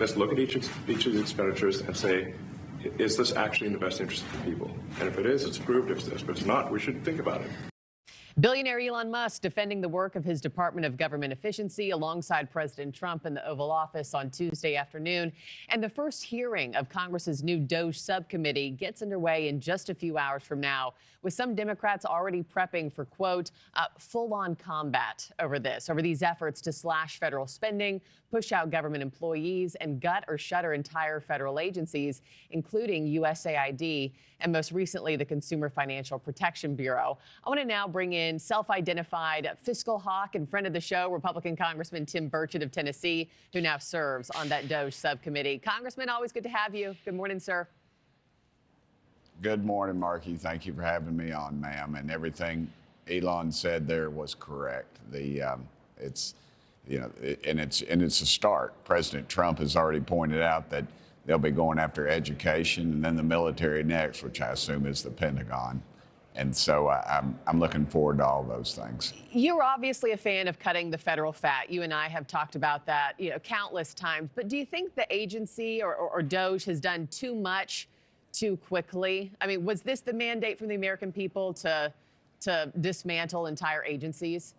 let's look at each of these expenditures and say, is this actually in the best interest of the people? And if it is, it's approved. If it's not, we should think about it. Billionaire Elon Musk defending the work of his Department of Government Efficiency alongside President Trump in the Oval Office on Tuesday afternoon. And the first hearing of Congress's new DOGE subcommittee gets underway in just a few hours from now, with some Democrats already prepping for, quote, full-on combat over these efforts to slash federal spending, push out government employees, and gut or shutter entire federal agencies, including USAID and most recently the Consumer Financial Protection Bureau. I want to now bring in self-identified fiscal hawk and friend of the show, Republican Congressman Tim Burchett of Tennessee, who now serves on that DOGE subcommittee. Congressman, always good to have you. Good morning, sir. Good morning, Markie. Thank you for having me on, ma'am. And everything Elon said there was correct. It's a start. President Trump has already pointed out that they'll be going after education and then the military next, which I assume is the Pentagon. And so I'm looking forward to all those things. You're obviously a fan of cutting the federal fat. You and I have talked about that, countless times. But do you think the agency or DOGE has done too much too quickly? I mean, was this the mandate from the American people to dismantle entire agencies?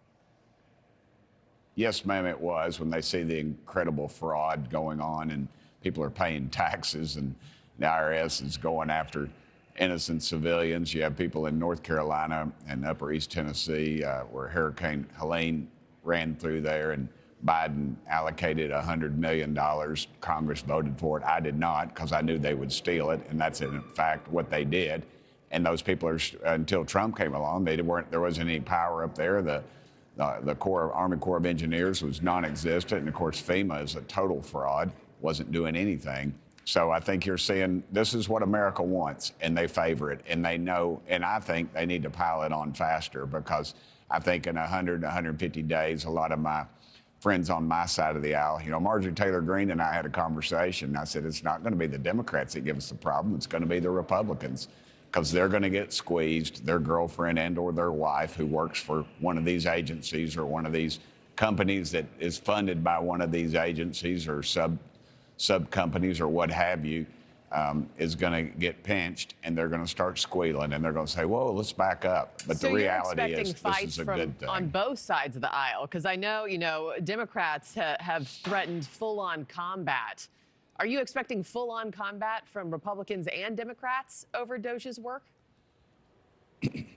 Yes, ma'am, it was. When they see the incredible fraud going on and people are paying taxes and the IRS is going after innocent civilians. You have people in North Carolina and Upper East Tennessee where Hurricane Helene ran through there and Biden allocated $100 million. Congress voted for it. I did not, because I knew they would steal it, and that's in fact what they did. And those people are, until Trump came along, there wasn't any power up there. The Army Corps of Engineers was non-existent, and of course FEMA is a total fraud, wasn't doing anything. So I think you're seeing this is what America wants, and they favor it, and they know, and I think they need to pile it on faster, because I think in 100 to 150 days, a lot of my friends on my side of the aisle, Marjorie Taylor Greene and I had a conversation. I said, it's not going to be the Democrats that give us the problem. It's going to be the Republicans, because they're going to get squeezed. Their girlfriend and or their wife who works for one of these agencies or one of these companies that is funded by one of these agencies or sub companies or what have you, is going to get pinched, and they're going to start squealing, and they're going to say, whoa, let's back up. But so the reality is this is a good thing. On both sides of the aisle, because I know, Democrats have threatened full-on combat. Are you expecting full-on combat from Republicans and Democrats over DOGE's work?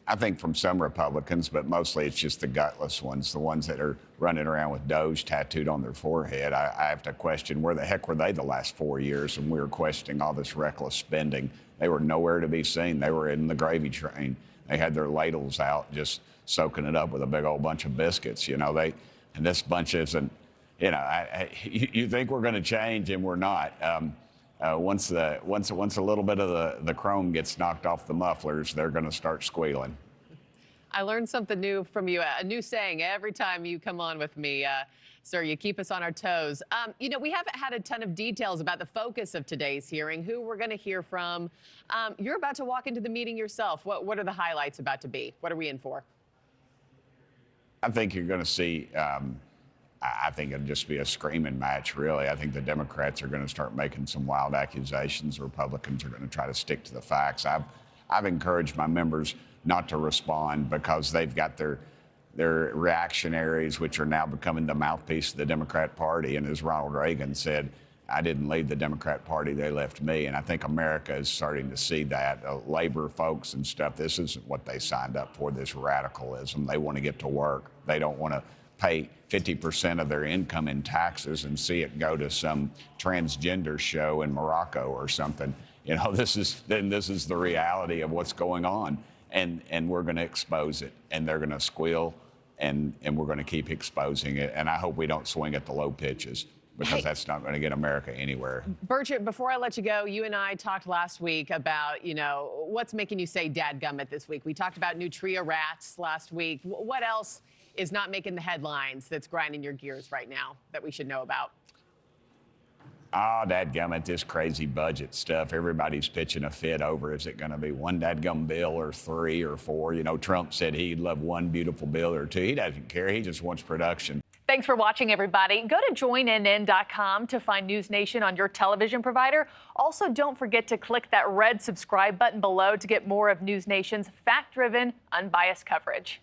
I think from some Republicans, but mostly it's just the gutless ones, the ones that are running around with DOGE tattooed on their forehead. I have to question, where the heck were they the last 4 years when we were questioning all this reckless spending? They were nowhere to be seen. They were in the gravy train. They had their ladles out, just soaking it up with a big old bunch of biscuits. And this bunch isn't, you think we're going to change, and we're not. Once a little bit of the chrome gets knocked off the mufflers, they're going to start squealing. I learned something new from you, a new saying every time you come on with me, sir. You keep us on our toes. We haven't had a ton of details about the focus of today's hearing, who we're going to hear from. You're about to walk into the meeting yourself. What are the highlights about to be? What are we in for? I think you're going to see... I think it'll just be a screaming match, really. I think the Democrats are going to start making some wild accusations. The Republicans are going to try to stick to the facts. I've encouraged my members not to respond, because they've got their reactionaries, which are now becoming the mouthpiece of the Democrat Party. And as Ronald Reagan said, I didn't leave the Democrat Party, they left me. And I think America is starting to see that. Labor folks and stuff, this isn't what they signed up for, this radicalism. They want to get to work. They don't want to pay 50% of their income in taxes and see it go to some transgender show in Morocco or something. This is the reality of what's going on, and we're going to expose it, and they're going to squeal, and we're going to keep exposing it. And I hope we don't swing at the low pitches, because that's not going to get America anywhere. Burchett, before I let you go, you and I talked last week about, what's making you say dadgummit this week. We talked about nutria rats last week. What else is not making the headlines that's grinding your gears right now that we should know about? Dadgummit, this crazy budget stuff. Everybody's pitching a fit over, is it going to be one dadgum bill or 3 or 4? Trump said he'd love one beautiful bill or 2. He doesn't care. He just wants production. Thanks for watching, everybody. Go to joinnn.com to find NewsNation on your television provider. Also, don't forget to click that red subscribe button below to get more of NewsNation's fact-driven, unbiased coverage.